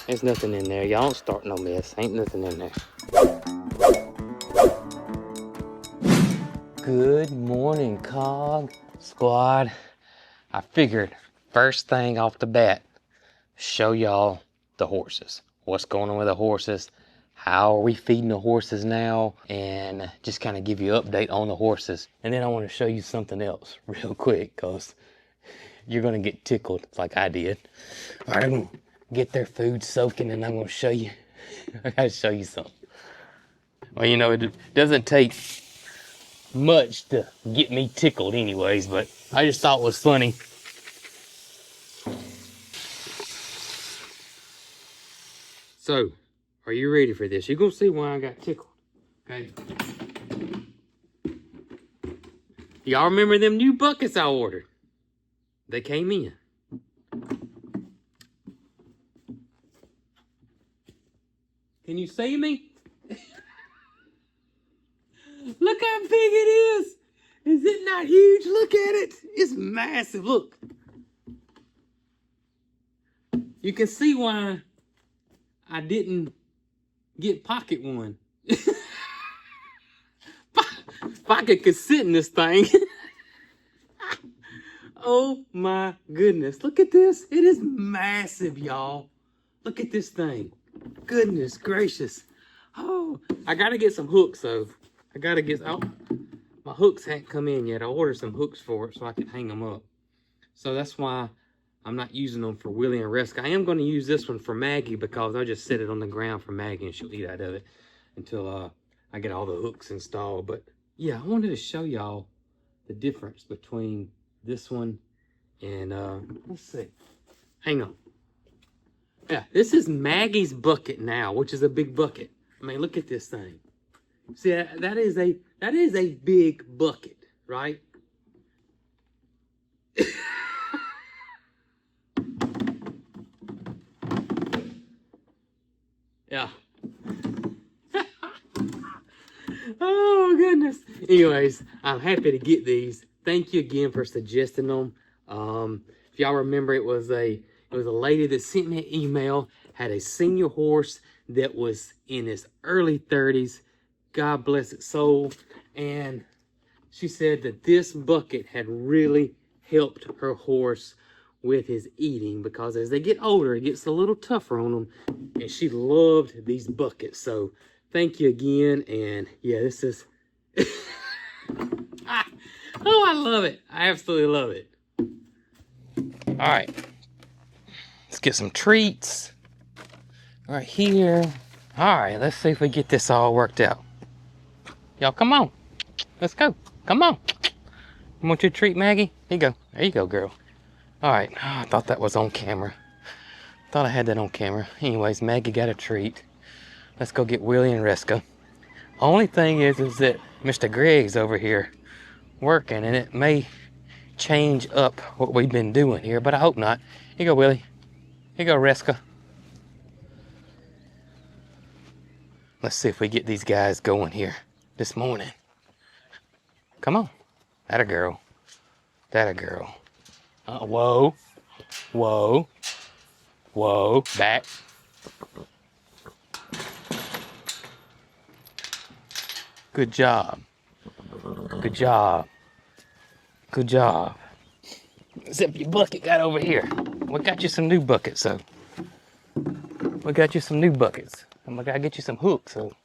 There's nothing in there. Y'all don't start no mess. Ain't nothing in there. Good morning, Cog Squad. I figured first thing off the bat, show y'all the horses. What's going on with the horses? How are we feeding the horses now? And just kind of give you an update on the horses. And then I want to show you something else real quick, because you're going to get tickled like I did. All right, I'm going to get their food soaking and I'm going to show you. I got to show you something. Well, you know, it doesn't take much to get me tickled anyways, but I just thought it was funny. So, are you ready for this? You're gonna see why I got tickled, okay? Y'all remember them new buckets I ordered? They came in. Can you see me? Look how big it is. Is it not huge? Look at it. It's massive. Look. You can see why I didn't get Pocket one. Pocket could sit in this thing. Oh my goodness. Look at this. It is massive, y'all. Look at this thing. Goodness gracious. Oh, I gotta get some hooks though. I gotta get, oh, my hooks hadn't come in yet. I ordered some hooks for it so I can hang them up. So that's why I'm not using them for Willie and Reska. I am going to use this one for Maggie because I'll just set it on the ground for Maggie and she'll eat out of it until I get all the hooks installed. But yeah, I wanted to show y'all the difference between this one and, let's see. Hang on. Yeah, this is Maggie's bucket now, which is a big bucket. I mean, look at this thing. See, that is a big bucket, right? Yeah. Oh goodness. Anyways, I'm happy to get these. Thank you again for suggesting them. If y'all remember, it was a lady that sent me an email, had a senior horse that was in his early 30s. God bless its soul. And she said that this bucket had really helped her horse with his eating, because as they get older, it gets a little tougher on them. And she loved these buckets. So thank you again. And yeah, this is, oh, I love it. I absolutely love it. All right, let's get some treats right here. All right, let's see if we get this all worked out. Y'all, come on. Let's go. Come on. You want your treat, Maggie? Here you go. There you go, girl. All right. Oh, I thought that was on camera. Thought I had that on camera. Anyways, Maggie got a treat. Let's go get Willie and Reska. Only thing is that Mr. Greg's over here working, and it may change up what we've been doing here, but I hope not. Here you go, Willie. Here you go, Reska. Let's see if we get these guys going here this morning. Come on. That a girl. That a girl. Whoa. Whoa. Whoa. Back. Good job. Good job. Good job. Except your bucket got over here. We got you some new buckets, so. We got you some new buckets. I gotta get you some hooks, so.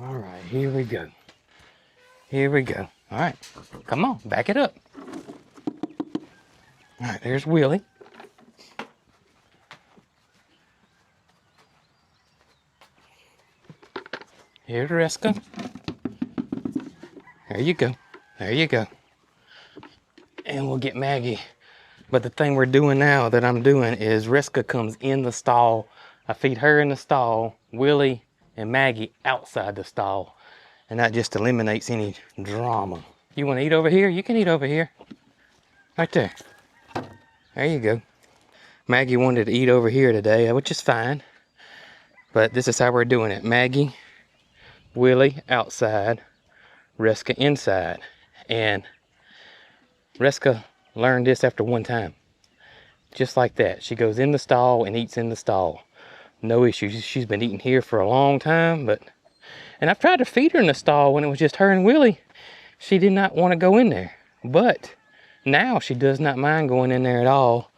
All right, here we go. Here we go. All right, come on, back it up. All right, there's Willie. Here's Reska. There you go. There you go. And we'll get Maggie. But the thing we're doing now that I'm doing is Reska comes in the stall. I feed her in the stall, Willie and Maggie outside the stall. And that just eliminates any drama. You want to eat over here? You can eat over here. Right there. There you go. Maggie wanted to eat over here today, which is fine. But this is how we're doing it. Maggie, Willie outside, Reska inside. And Reska learned this after one time. just like that. She goes in the stall and eats in the stall. No issues. She's been eating here for a long time, and I've tried to feed her in the stall when it was just her and Willie. She did not want to go in there, but now she does not mind going in there at all,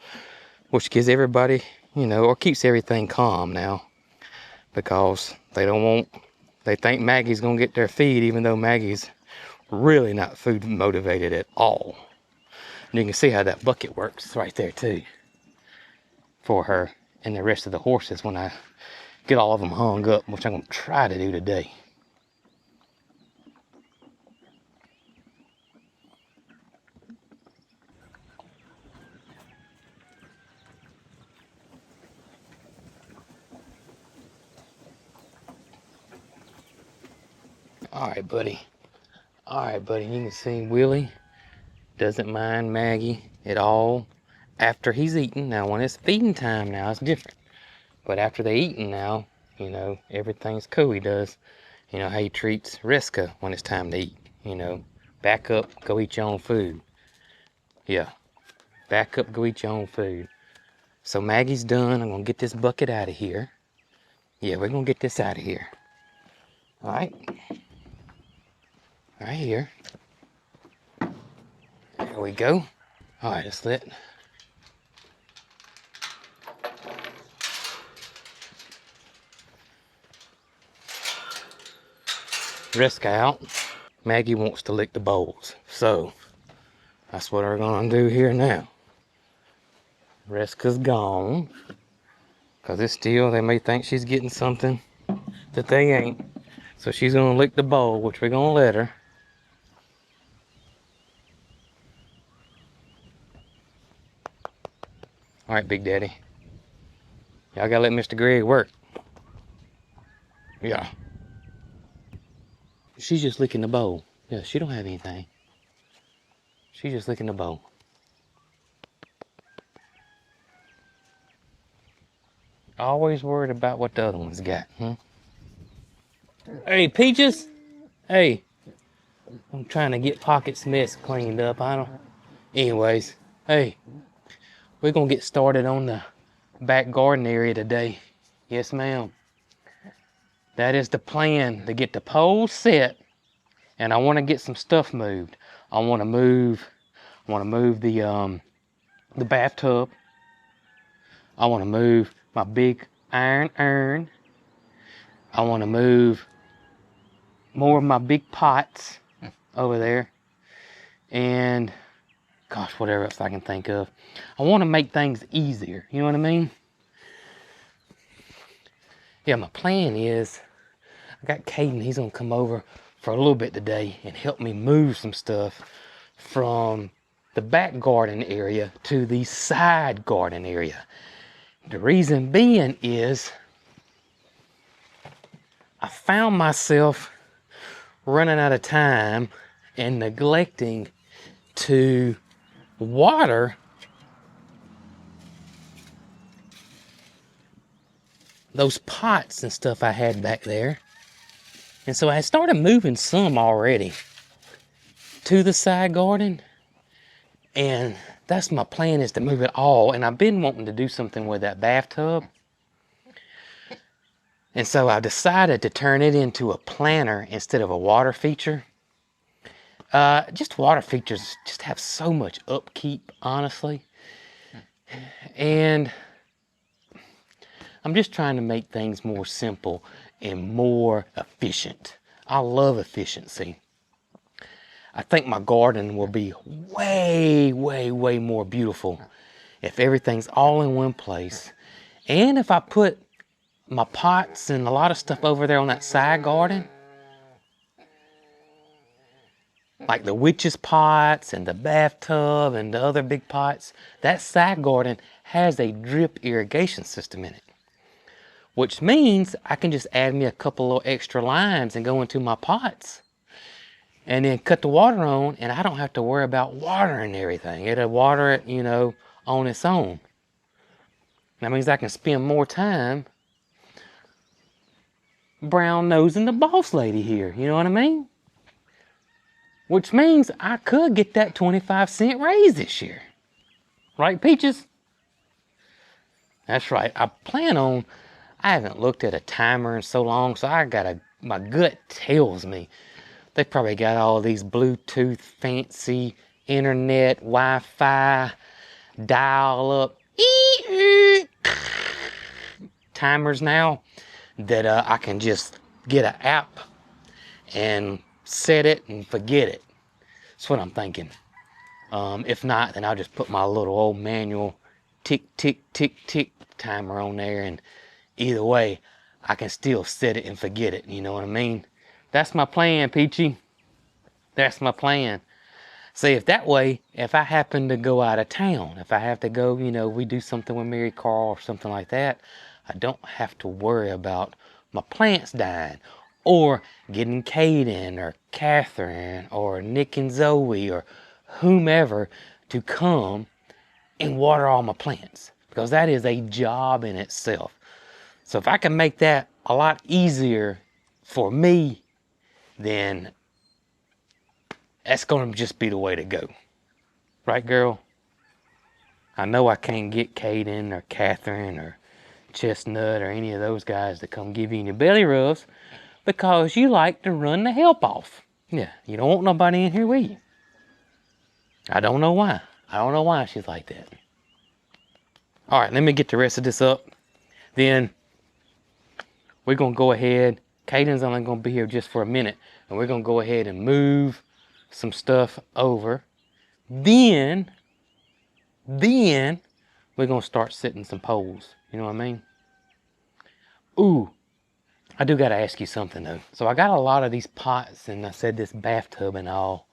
which gives everybody, you know, or keeps everything calm now, because they think Maggie's gonna get their feed, even though Maggie's really not food motivated at all. And you can see how that bucket works right there too, for her and the rest of the horses when I get all of them hung up, which I'm gonna try to do today. All right, buddy. All right, buddy. You can see Willie doesn't mind Maggie at all after he's eaten. Now, when it's feeding time now, it's different. But after they eaten now, you know, everything's cool. He does, you know, how he treats Reska when it's time to eat. You know, back up, go eat your own food. Yeah, back up, go eat your own food. So Maggie's done. I'm gonna get this bucket out of here. Yeah, we're gonna get this out of here. All right. Right here. There we go. All right, let's let Reska out. Maggie wants to lick the bowls, so that's what we're gonna do here now. Reska's gone, because it's still, they may think she's getting something that they ain't. So she's gonna lick the bowl, which we're gonna let her. All right, Big Daddy. Y'all gotta let Mr. Greg work. Yeah. She's just licking the bowl. Yeah, she don't have anything. She's just licking the bowl. Always worried about what the other one's got, huh? Hey, Peaches. Hey. I'm trying to get Pocket's mess cleaned up. Anyways, hey. We're gonna get started on the back garden area today. Yes, ma'am. That is the plan, to get the poles set, and I want to get some stuff moved. I want to move the bathtub. I want to move my big iron urn. I want to move more of my big pots over there, and gosh, whatever else I can think of. I want to make things easier, you know what I mean? Yeah, my plan is, I got Caden, he's gonna come over for a little bit today and help me move some stuff from the back garden area to the side garden area. The reason being is, I found myself running out of time and neglecting to water those pots and stuff I had back there. And so I started moving some already to the side garden, and that's my plan, is to move it all. And I've been wanting to do something with that bathtub, and so I decided to turn it into a planter instead of a water feature. Just water features just have so much upkeep, honestly. And I'm just trying to make things more simple and more efficient. I love efficiency. I think my garden will be way, way, way more beautiful if everything's all in one place. And if I put my pots and a lot of stuff over there on that side garden, like the witch's pots and the bathtub and the other big pots, that side garden has a drip irrigation system in it. Which means I can just add me a couple of extra lines and go into my pots and then cut the water on, and I don't have to worry about watering everything. It'll water it, you know, on its own. That means I can spend more time brown nosing the boss lady here, you know what I mean? Which means I could get that 25-cent raise this year. Right, Peaches? That's right. I haven't looked at a timer in so long, so my gut tells me they probably got all these Bluetooth, fancy internet, Wi-Fi, dial-up timers now that I can just get an app and set it and forget it. That's what I'm thinking. If not, then I'll just put my little old manual tick, tick, tick, tick timer on there, and either way, I can still set it and forget it. You know what I mean? That's my plan, Peachy. That's my plan. See, if I happen to go out of town, if I have to go, we do something with Mary Carl or something like that, I don't have to worry about my plants dying, or getting Caden or Catherine or Nick and Zoe or whomever to come and water all my plants, because that is a job in itself. So if I can make that a lot easier for me, then that's going to just be the way to go. Right, girl? I know I can't get Caden or Catherine or Chestnut or any of those guys to come give you your belly rubs, because you like to run the help off. Yeah, you don't want nobody in here with you. I don't know why. I don't know why she's like that. All right, let me get the rest of this up. Then we're going to go ahead. Caden's only going to be here just for a minute, and we're going to go ahead and move some stuff over. Then we're going to start setting some poles. You know what I mean? Ooh, I do got to ask you something, though. So I got a lot of these pots, and I said this bathtub and all.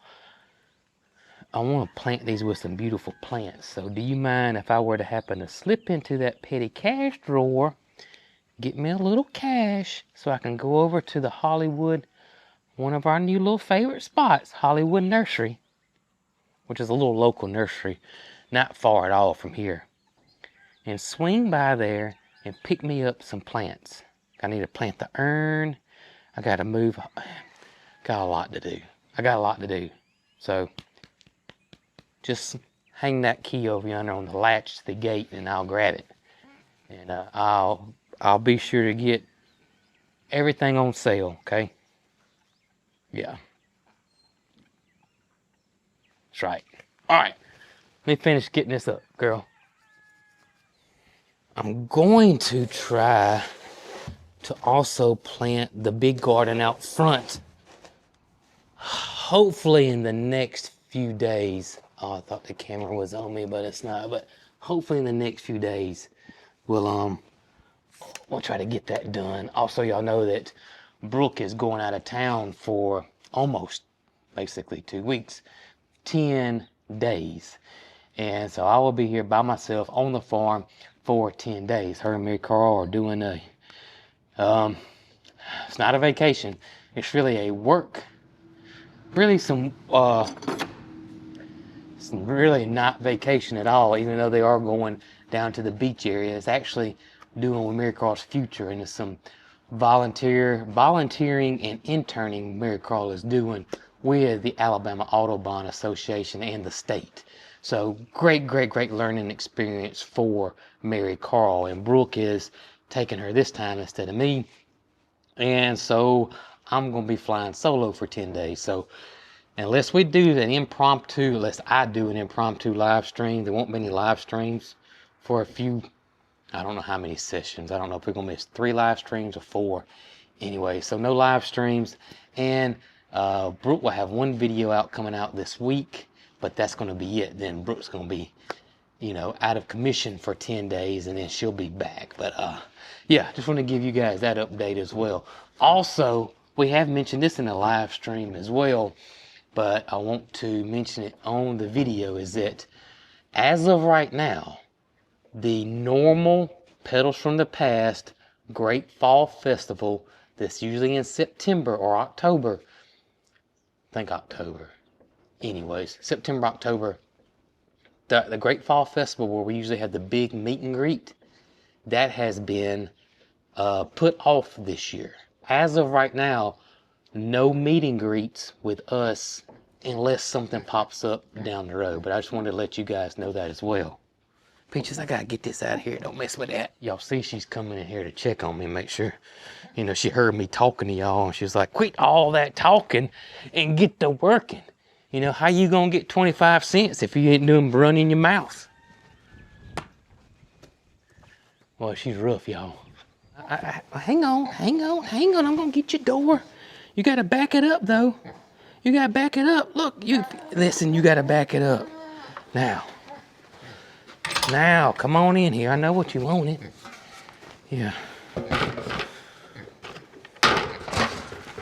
I want to plant these with some beautiful plants. So do you mind if I were to happen to slip into that petty cash drawer, get me a little cash, so I can go over to the Hollywood, one of our new little favorite spots, Hollywood Nursery, which is a little local nursery, not far at all from here, and swing by there and pick me up some plants. I need to plant the urn. I got to move. Got a lot to do. I got a lot to do. So just hang that key over yonder on the latch to the gate, and I'll grab it. And I'll be sure to get everything on sale, okay? Yeah. That's right. All right. Let me finish getting this up, girl. I'm going to try to also plant the big garden out front, hopefully in the next few days. Oh, I thought the camera was on me, but it's not. But hopefully in the next few days, we'll try to get that done. Also, y'all know that Brooke is going out of town for almost basically 2 weeks, 10 days. And so I will be here by myself on the farm for 10 days. Her and Mary Carl are doing it's not a vacation. It's really a work, really some really not vacation at all, even though they are going down to the beach area. It's actually doing with Mary Carl's future, and it's some volunteering and interning Mary Carl is doing with the Alabama Audubon Association and the state. So great learning experience for Mary Carl, and Brooke is taking her this time instead of me. And so I'm going to be flying solo for 10 days. So unless I do an impromptu live stream, there won't be any live streams for a few, I don't know how many sessions. I don't know if we're going to miss 3 live streams or 4. Anyway, so no live streams. And Brooke will have one video coming out this week, but that's going to be it. Then Brooke's going to be, out of commission for 10 days, and then she'll be back. But yeah, just want to give you guys that update as well. Also, we have mentioned this in the live stream as well, but I want to mention it on the video, is that as of right now, the normal Petals from the Past Great Fall Festival that's usually in September or October, I think October, anyways, September, October, the Great Fall Festival where we usually have the big meet and greet, that has been put off this year. As of right now, no meet and greets with us unless something pops up down the road. But I just wanted to let you guys know that as well. Peaches, I gotta get this out of here. Don't mess with that. Y'all see she's coming in here to check on me, make sure. You know, she heard me talking to y'all and she was like, quit all that talking and get to working. You know, how you gonna get 25 cents if you ain't doing running your mouth? Well, she's rough, y'all. Hang on. I'm gonna get your door. You gotta back it up, though. You gotta back it up. Look, listen, you gotta back it up. Now, come on in here. I know what you wanted. Yeah.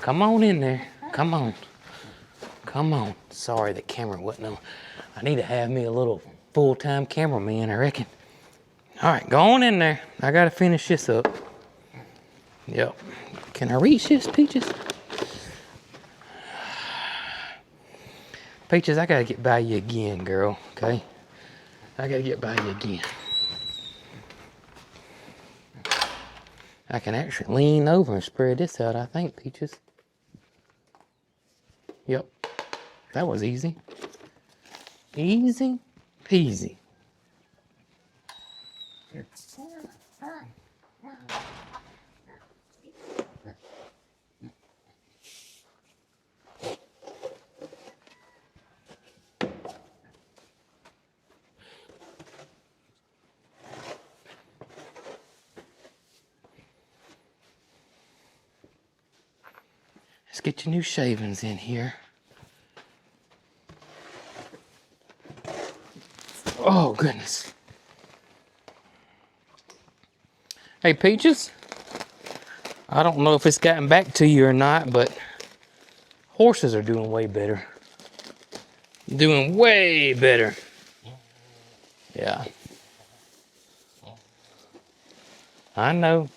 Come on in there. Come on. Sorry, the camera wasn't on. I need to have me a little full-time cameraman, I reckon. All right, go on in there. I gotta finish this up. Yep. Can I reach this, Peaches? Peaches, I gotta get by you again, girl, okay? I gotta get by you again. I can actually lean over and spread this out, I think, Peaches. Yep. That was easy. Easy peasy. Let's get your new shavings in here. Oh, goodness. Hey, Peaches. I don't know if it's gotten back to you or not, but horses are doing way better. Doing way better. Yeah. I know.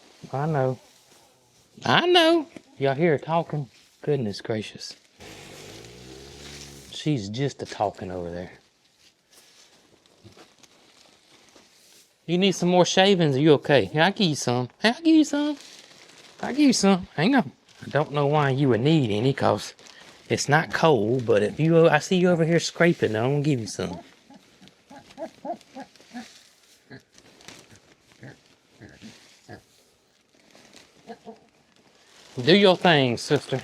Y'all hear her talking? Goodness gracious. She's just a talking over there. You need some more shavings? Are you okay? Yeah, I'll give you some. I'll give you some. Hang on. I don't know why you would need any, because it's not cold, but if I see you over here scraping, I'm gonna give you some. Do your thing, sister.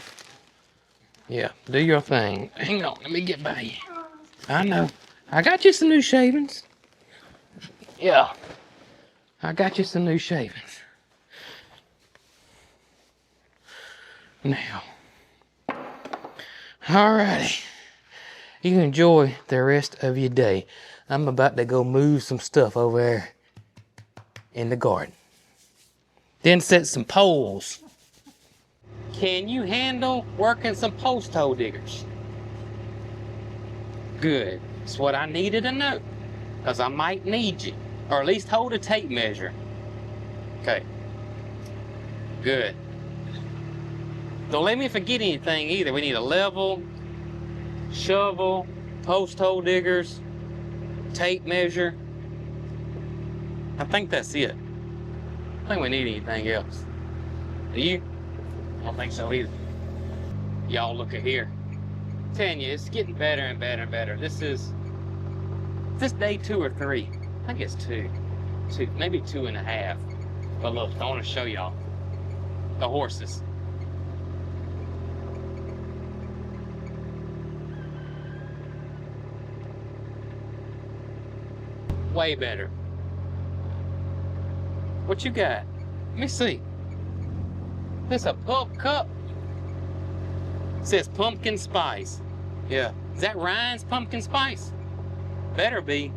Yeah, do your thing. Hang on, let me get by you. I know. I got you some new shavings. Yeah. I got you some new shavings. Now. Alrighty. You enjoy the rest of your day. I'm about to go move some stuff over there in the garden. Then set some poles. Can you handle working some post hole diggers? Good. That's what I needed to know. Because I might need you. Or at least hold a tape measure. Okay. Good. Don't let me forget anything either. We need a level, shovel, post hole diggers, tape measure. I think that's it. I don't think we need anything else. Do you? I don't think so either. Y'all look at here. I'm telling you, it's getting better and better and better. Is this day 2 or 3? I think it's 2. Maybe 2.5. But look, I want to show y'all the horses. Way better. What you got? Let me see. This a pump cup. It says pumpkin spice. Yeah. Is that Ryan's pumpkin spice? Better be.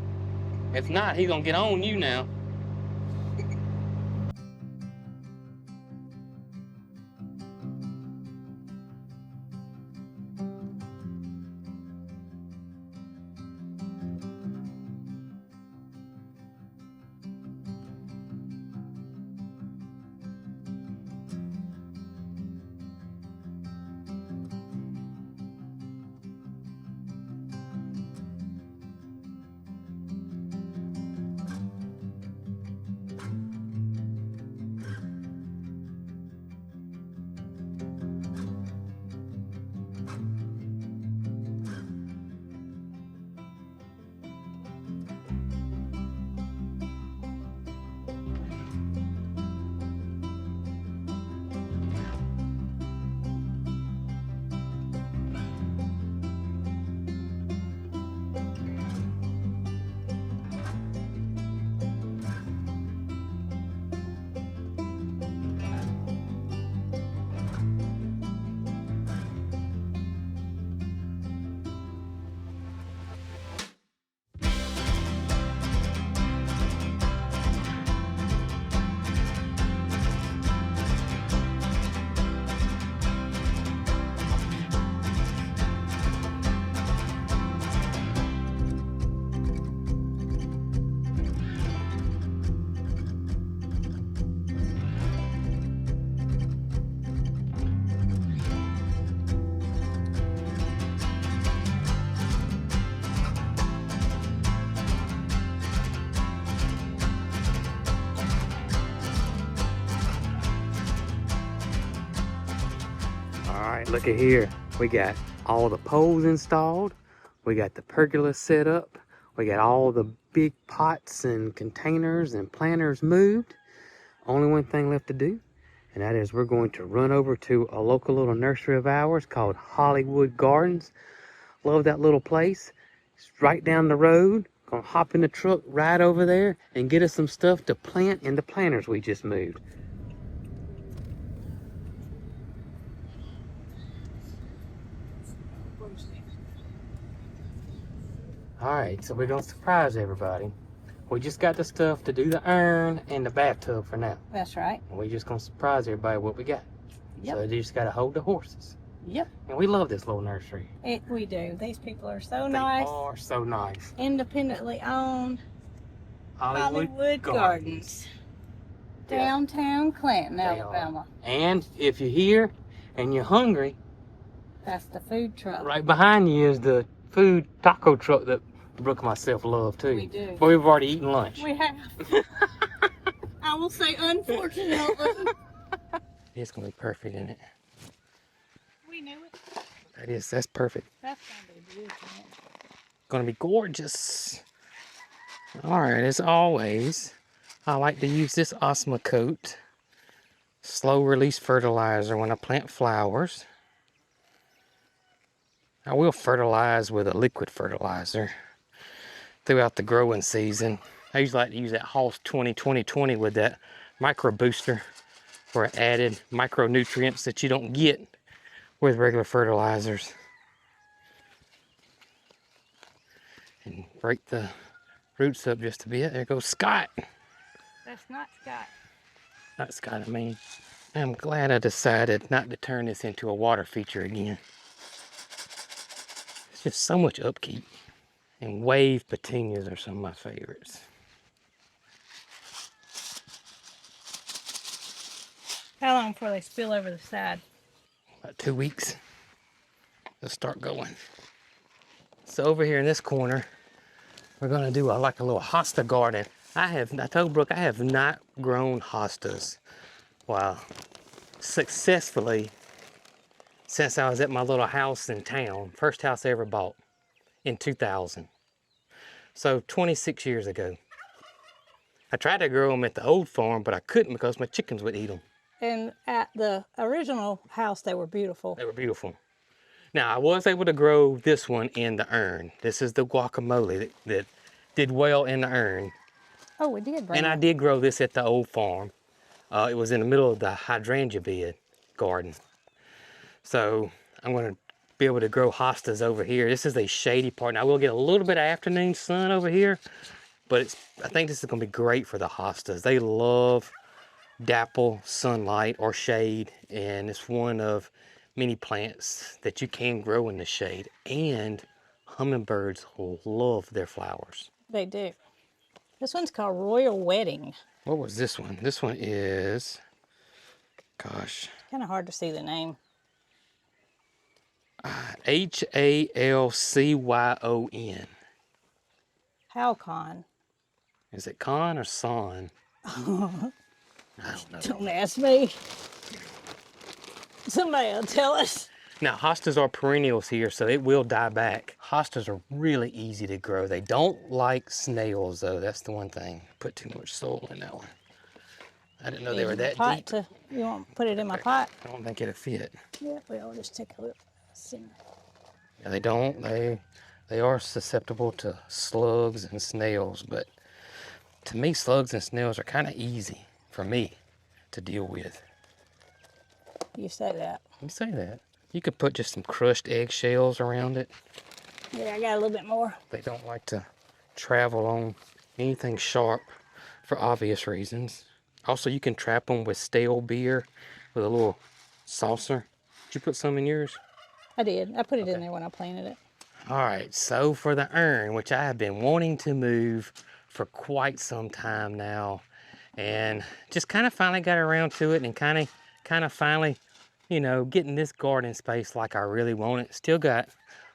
If not, he's gonna get on you now. right, look at here. We got all the poles installed. We got the pergola set up. We got all the big pots and containers and planters moved. Only one thing left to do, and that is we're going to run over to a local little nursery of ours called Hollywood Gardens. Love that little place. It's right down the road. Gonna hop in the truck right over there and get us some stuff to plant in the planters we just moved. All right, so we're gonna surprise everybody. We just got the stuff to do the urn and the bathtub for now. That's right. And we're just gonna surprise everybody what we got. Yep. So they just gotta hold the horses. Yep. And we love this little nursery. We do. These people are so They nice. are so nice. Independently owned. Hollywood Gardens. Yeah. Downtown Clanton, They Alabama. And if you're here and you're hungry, That's the food truck. right behind you is the food taco truck that Brooke and myself love too. We do. But we've already eaten lunch. We have. I will say, unfortunately. It's gonna be perfect, isn't it? We knew it. That's perfect. That's going to be beautiful. Gonna be gorgeous. All right, as always, I like to use this Osmocote slow release fertilizer when I plant flowers. I will fertilize with a liquid fertilizer throughout the growing season. I usually like to use that Hoss 20 with that micro booster for added micronutrients that you don't get with regular fertilizers. And break the roots up just a bit. There goes Scott. That's not Scott. Not Scott, I mean. I'm glad I decided not to turn this into a water feature again. It's just so much upkeep. And wave petunias are some of my favorites. How long before they spill over the side? About 2 weeks. They'll start going. So over here in this corner, we're gonna do like a little hosta garden. I told Brooke I have not grown hostas, wow, successfully since I was at my little house in town. First house I ever bought in 2000. So 26 years ago. I tried to grow them at the old farm, but I couldn't because my chickens would eat them. And at the original house, they were beautiful. They were beautiful. Now, I was able to grow this one in the urn. This is the guacamole that did well in the urn. Oh, we did bring And I them. did grow this at the old farm. It was in the middle of the hydrangea bed garden. So I'm going to be able to grow hostas over here. This is a shady part. Now, I will get a little bit of afternoon sun over here, but I think this is going to be great for the hostas. They love dapple sunlight or shade, and it's one of many plants that you can grow in the shade, and hummingbirds will love their flowers. They do. This one's called Royal Wedding. What was this one? This one is, gosh, Kind of hard to see the name. Halcyon. Halcon. Is it con or son? I don't know. Don't ask me. Somebody will tell us. Now, hostas are perennials here, so it will die back. Hostas are really easy to grow. They don't like snails, though. That's the one thing. Put too much soil in that one. I didn't know they were that deep. You want to put it in my pot? I don't think it'll fit. Yeah, we'll just take a look. See. Yeah, they don't. They are susceptible to slugs and snails, but to me, slugs and snails are kind of easy for me to deal with. You say that. You say that. You could put just some crushed eggshells around it. Yeah, I got a little bit more. They don't like to travel on anything sharp for obvious reasons. Also, you can trap them with stale beer with a little saucer. Did you put some in yours? I did. I put it in there when I planted it. All right, so for the urn, which I have been wanting to move for quite some time now, and just kind of finally got around to it, and kind of finally, you know, getting this garden space like I really want it. Still got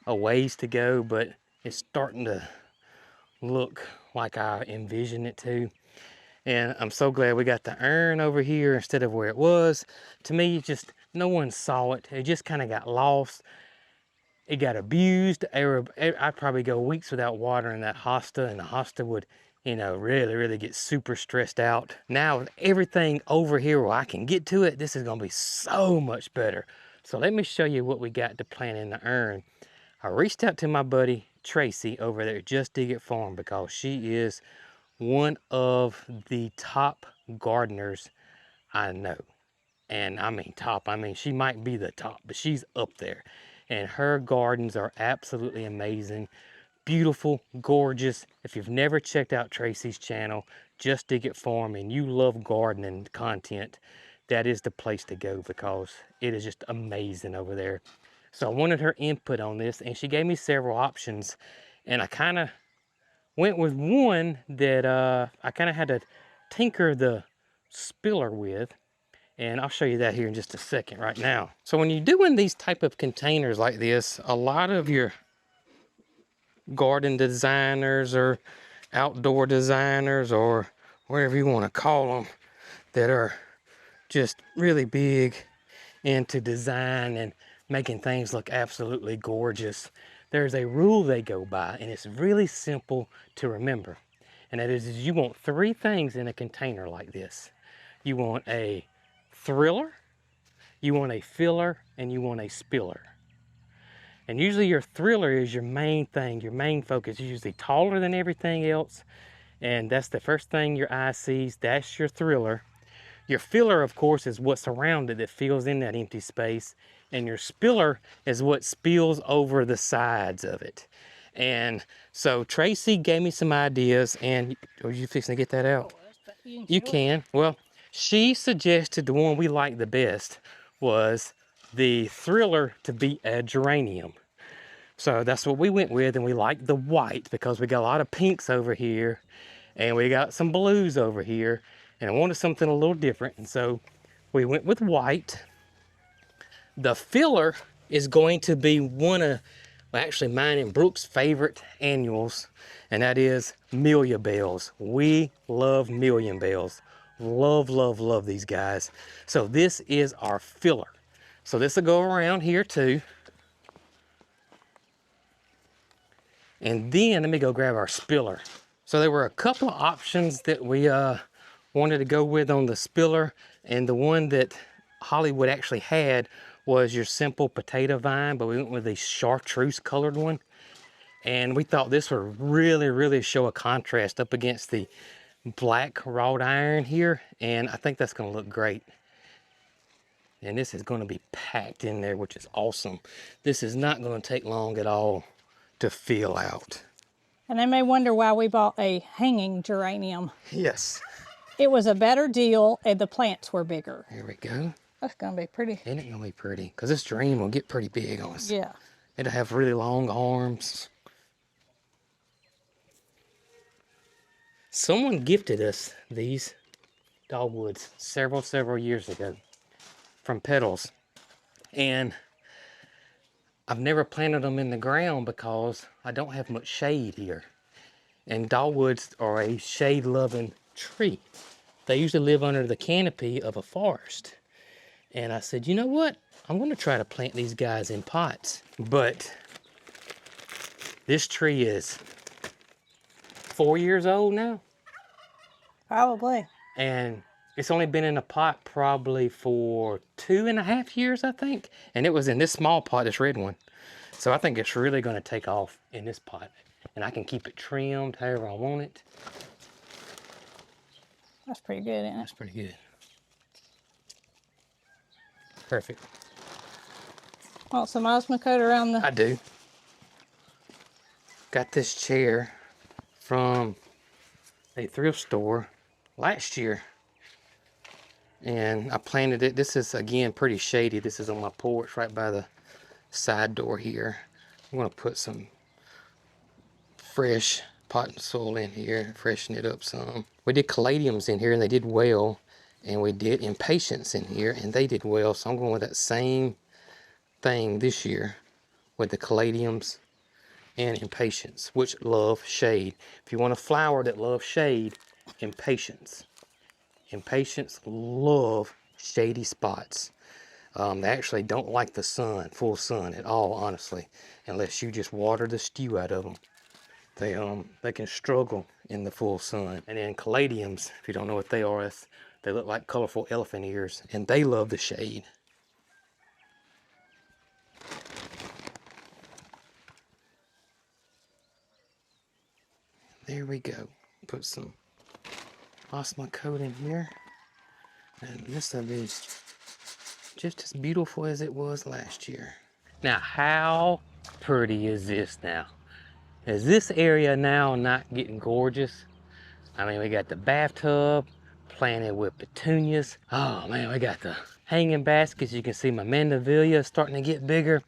a ways to go, but it's starting to look like I envisioned it to. And I'm so glad we got the urn over here instead of where it was. To me, just No one saw it. It just kind of got lost. It got abused. I'd probably go weeks without watering that hosta, and the hosta would, you know, really, really get super stressed out. Now with everything over here where I can get to it, this is gonna be so much better. So let me show you what we got to plant in the urn. I reached out to my buddy Tracy over there at Just Dig It Farm because she is one of the top gardeners I know. And I mean top, I mean she might be the top, but she's up there. And her gardens are absolutely amazing, beautiful, gorgeous. If you've never checked out Tracy's channel, Just Dig It Farm, and you love gardening content, that is the place to go because it is just amazing over there. So I wanted her input on this, and she gave me several options, and I kind of went with one that I kind of had to tinker the spiller with, and I'll show you that here in just a second right now. So when you're doing these type of containers like this, a lot of your garden designers or outdoor designers or whatever you want to call them that are just really big into design and making things look absolutely gorgeous, there's a rule they go by, and it's really simple to remember. And that is you want three things in a container like this. You want a thriller, you want a filler, and you want a spiller. And usually your thriller is your main thing, your main focus. It's usually taller than everything else, and that's the first thing your eye sees. That's your thriller. Your filler, of course, is what's around it that fills in that empty space. And your spiller is what spills over the sides of it. And so Tracy gave me some ideas, and are you fixing to get that out? You can. Well, she suggested the one we liked the best was the thriller to be a geranium. So that's what we went with, and we liked the white because we got a lot of pinks over here, and we got some blues over here, and I wanted something a little different, and so we went with white. The filler is going to be one of, well, actually mine and Brooke's favorite annuals, and that is Million Bells. We love Million Bells. Love, love, love these guys. So this is our filler. So this will go around here too. And then let me go grab our spiller. So there were a couple of options that we wanted to go with on the spiller, and the one that Hollywood actually had was your simple potato vine, but we went with the chartreuse colored one. And we thought this would really, really show a contrast up against the black wrought iron here, and I think that's gonna look great. And this is gonna be packed in there, which is awesome. This is not gonna take long at all to fill out. And they may wonder why we bought a hanging geranium. Yes. It was a better deal and the plants were bigger. Here we go. That's gonna be pretty. Ain't it gonna be pretty? Because this geranium will get pretty big on us. Yeah. It'll have really long arms. Someone gifted us these dogwoods several years ago from Petals. And I've never planted them in the ground because I don't have much shade here. And dogwoods are a shade-loving tree. They usually live under the canopy of a forest. And I said, you know what? I'm gonna try to plant these guys in pots. But this tree is 4 years old now. Probably. And it's only been in a pot probably for 2.5 years, I think. And it was in this small pot, this red one. So I think it's really gonna take off in this pot. And I can keep it trimmed however I want it. That's pretty good, isn't it? That's pretty good. Perfect. Want some osmocote around the... I do. Got this chair from a thrift store last year. And I planted it. This is, again, pretty shady. This is on my porch right by the side door here. I'm gonna put some fresh potting soil in here, freshen it up some. We did caladiums in here and they did well. And we did impatiens in here and they did well. So I'm going with that same thing this year with the caladiums and impatiens, which love shade. If you want a flower that loves shade, impatiens. Impatiens love shady spots. They actually don't like the sun, full sun at all, honestly, unless you just water the stew out of them. They can struggle in the full sun. And then caladiums, if you don't know what they are, they look like colorful elephant ears, and they love the shade. There we go. Put some Osmocote in here. And this will be just as beautiful as it was last year. Now, how pretty is this now? Is this area now not getting gorgeous? I mean, we got the bathtub planted with petunias. Oh man, we got the hanging baskets. You can see my mandevilla is starting to get bigger.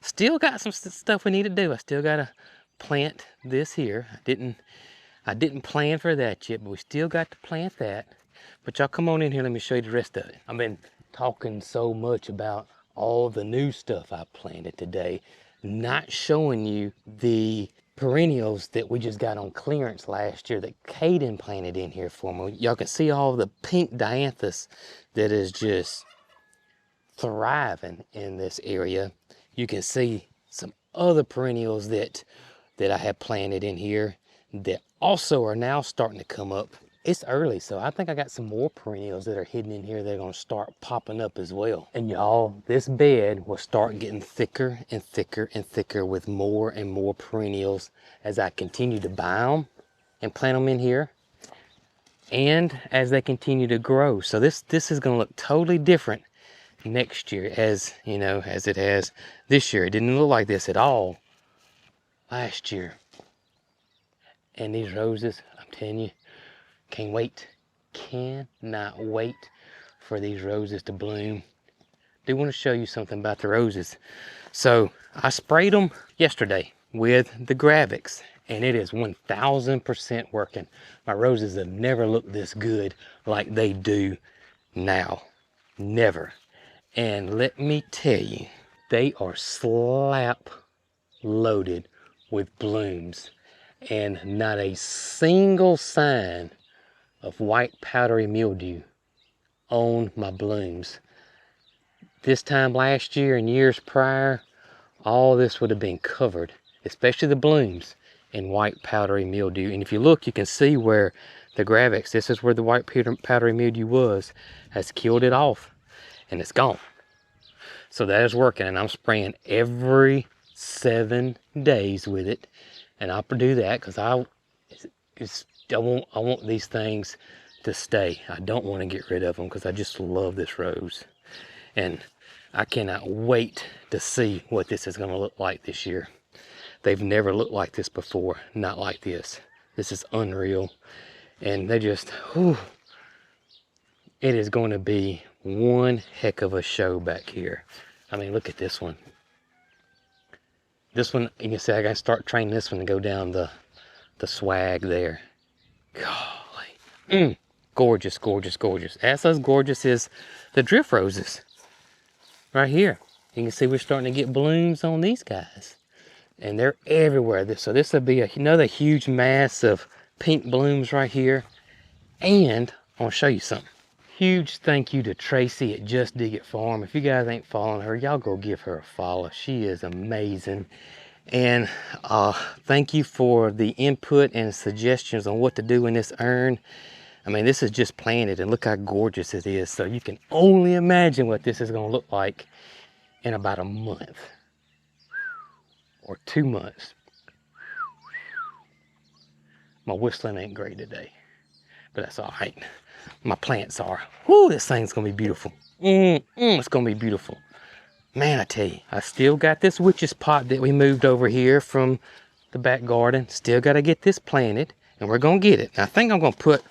Still got some stuff we need to do. I still gotta plant this here. I didn't plan for that yet, but we still got to plant that. But y'all come on in here, let me show you the rest of it. I've been talking so much about all the new stuff I planted today, not showing you the perennials that we just got on clearance last year that Caden planted in here for me. Y'all can see all the pink dianthus that is just thriving in this area. You can see some other perennials that I have planted in here that also are now starting to come up. It's early, so I think I got some more perennials that are hidden in here that are gonna start popping up as well. And y'all, this bed will start getting thicker and thicker and thicker with more and more perennials as I continue to buy them and plant them in here, and as they continue to grow. So this is gonna look totally different next year, as you know, as it has this year. It didn't look like this at all last year. And these roses, I'm telling you, can't wait. Cannot wait for these roses to bloom. Do want to show you something about the roses. So I sprayed them yesterday with the Gravix, and it is 1000% working. My roses have never looked this good like they do now. Never. And let me tell you, they are slap loaded with blooms, and not a single sign of white powdery mildew on my blooms. This time last year and years prior, all this would have been covered, especially the blooms, in white powdery mildew. And if you look, you can see where the Gravix, this is where the white powdery mildew was, has killed it off, and it's gone. So that is working, and I'm spraying every 7 days with it. And I'll do that because I want these things to stay. I don't want to get rid of them because I just love this rose. And I cannot wait to see what this is going to look like this year. They've never looked like this before, not like this. This is unreal. And they just, whew, it is going to be one heck of a show back here. I mean, look at this one. This one, you can see I got to start training this one to go down the swag there. Golly. Gorgeous, gorgeous, gorgeous. As gorgeous as the drift roses. Right here. You can see we're starting to get blooms on these guys. And they're everywhere. So this will be another huge mass of pink blooms right here. And I want to show you something. Huge thank you to Tracy at Just Dig It Farm. If you guys ain't following her, y'all go give her a follow. She is amazing. And thank you for the input and suggestions on what to do in this urn. I mean, this is just planted, and look how gorgeous it is. So you can only imagine what this is going to look like in about a month or 2 months. My whistling ain't great today, but that's all right. My plants are. Whoo, this thing's gonna be beautiful. It's gonna be beautiful. Man, I tell you, I still got this witch's pot that we moved over here from the back garden. Still gotta get this planted, and we're gonna get it. I think I'm gonna put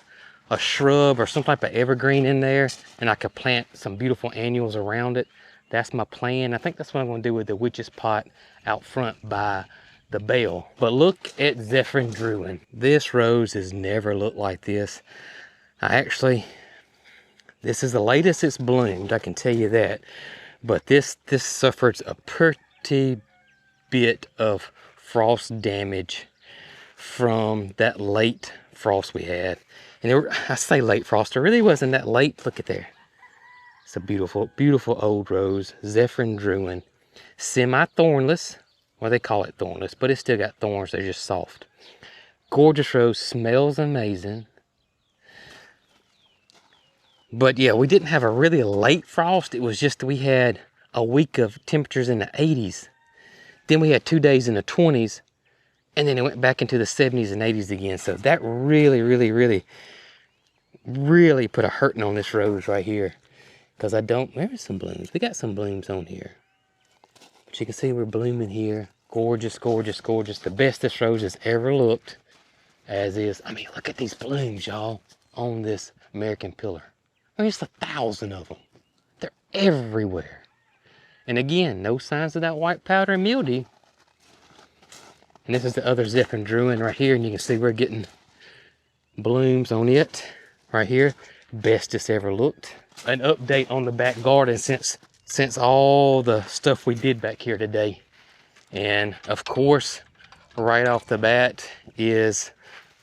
a shrub or some type of evergreen in there, and I could plant some beautiful annuals around it. That's my plan. I think that's what I'm gonna do with the witch's pot out front by the bell. But look at Zephyrin Druin. This rose has never looked like this. This is the latest it's bloomed, I can tell you that. But this suffered a pretty bit of frost damage from that late frost we had. And I say late frost, it really wasn't that late. Look at there. It's a beautiful, beautiful old rose, Zephyrin Druin. Semi-thornless, well they call it thornless, but it's still got thorns, they're just soft. Gorgeous rose, smells amazing. But yeah, we didn't have a really late frost. It was just we had a week of temperatures in the 80s. Then we had 2 days in the 20s. And then it went back into the 70s and 80s again. So that really, really, really, really put a hurting on this rose right here. Because there's some blooms. We got some blooms on here. But you can see we're blooming here. Gorgeous, gorgeous, gorgeous. The best this rose has ever looked. As is. I mean, look at these blooms, y'all, on this American pillar. I mean, it's 1,000 of them. They're everywhere. And again, no signs of that white powder and mildew. And this is the other Zephyrin Druin right here. And you can see we're getting blooms on it right here. Best it's ever looked. An update on the back garden since all the stuff we did back here today. And of course, right off the bat is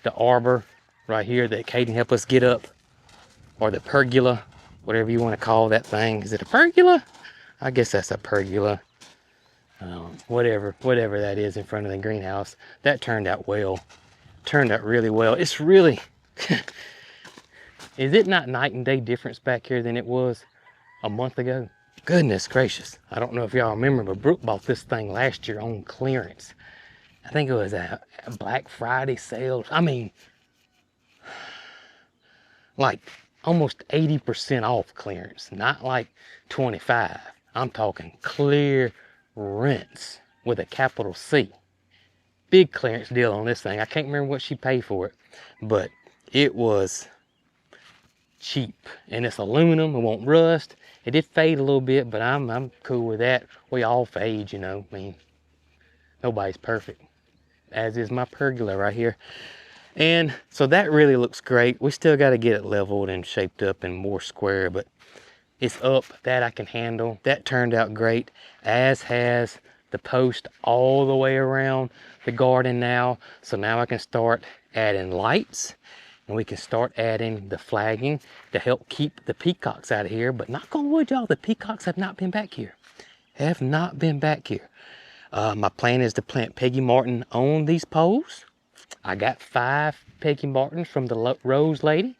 the arbor right here that Caden helped us get up. Or the pergola, whatever you want to call that thing. Is it a pergola? I guess that's a pergola. Whatever that is in front of the greenhouse. That turned out well. Turned out really well. It's really, is it not night and day difference back here than it was a month ago? Goodness gracious. I don't know if y'all remember, but Brooke bought this thing last year on clearance. I think it was a Black Friday sale. I mean, like almost 80% off clearance, not like 25. I'm talking clearance with a capital C. Big clearance deal on this thing. I can't remember what she paid for it, but it was cheap. And it's aluminum, it won't rust. It did fade a little bit, but I'm cool with that. We all fade, you know. I mean, nobody's perfect. As is my pergola right here. And so that really looks great. We still got to get it leveled and shaped up and more square, but it's up. That I can handle. That turned out great, as has the post all the way around the garden now. So now I can start adding lights, and we can start adding the flagging to help keep the peacocks out of here. But knock on wood, y'all, the peacocks have not been back here. Have not been back here. My plan is to plant Peggy Martin on these poles. I got 5 Peggy Martins from the Rose lady.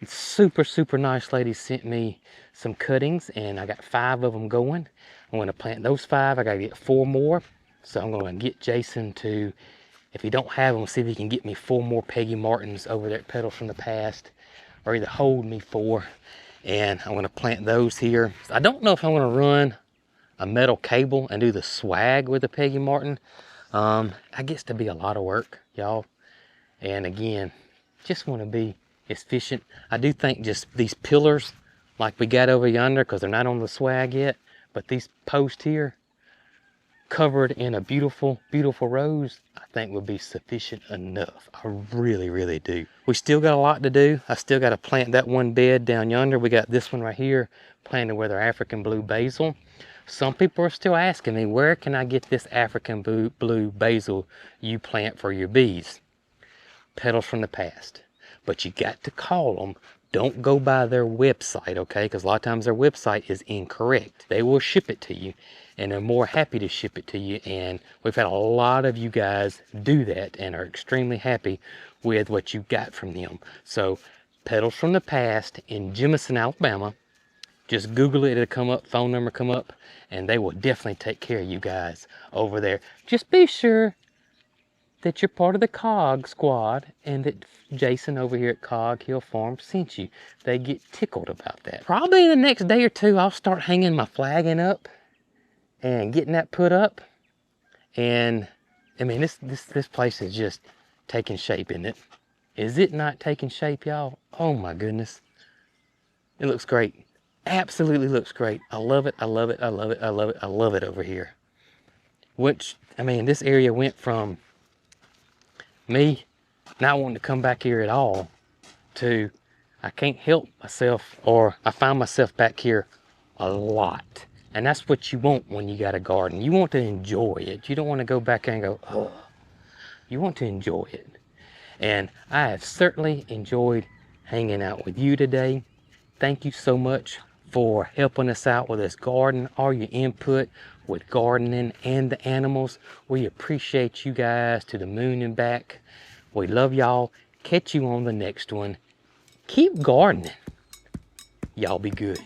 Super, super nice lady sent me some cuttings, and I got 5 of them going. I'm going to plant those 5. I got to get 4 more. So I'm going to get Jason to, if he don't have them, see if he can get me 4 more Peggy Martins over there at Petals from the Past, or either hold me 4. And I'm going to plant those here. I don't know if I'm going to run a metal cable and do the swag with the Peggy Martin. I gets to be a lot of work, y'all. And again, just want to be efficient. I do think just these pillars like we got over yonder, because they're not on the swag yet, but these posts here covered in a beautiful, beautiful rose, I think would be sufficient enough. I really, really do. We still got a lot to do. I still got to plant that one bed down yonder. We got this one right here planted with our African blue basil. Some people are still asking me, where can I get this African blue basil you plant for your bees? Petals from the Past. But you got to call them. Don't go by their website, okay? Because a lot of times their website is incorrect. They will ship it to you, and they're more happy to ship it to you. And we've had a lot of you guys do that and are extremely happy with what you got from them. So, Petals from the Past in Jemison, Alabama. Just Google it, it'll come up, phone number come up, and they will definitely take care of you guys over there. Just be sure that you're part of the Cog Squad and that Jason over here at Cog Hill Farm sent you. They get tickled about that. Probably in the next day or 2, I'll start hanging my flagging up and getting that put up. And I mean, this place is just taking shape, isn't it? Is it not taking shape, y'all? Oh my goodness. It looks great. Absolutely looks great. I love it. I love it. I love it. I love it. I love it over here. Which, I mean, this area went from me not wanting to come back here at all to I can't help myself, or I find myself back here a lot. And that's what you want when you got a garden. You want to enjoy it. You don't want to go back there and go, oh. You want to enjoy it. And I have certainly enjoyed hanging out with you today. Thank you so much for helping us out with this garden, all your input with gardening and the animals. We appreciate you guys to the moon and back. We love y'all. Catch you on the next one. Keep gardening. Y'all be good.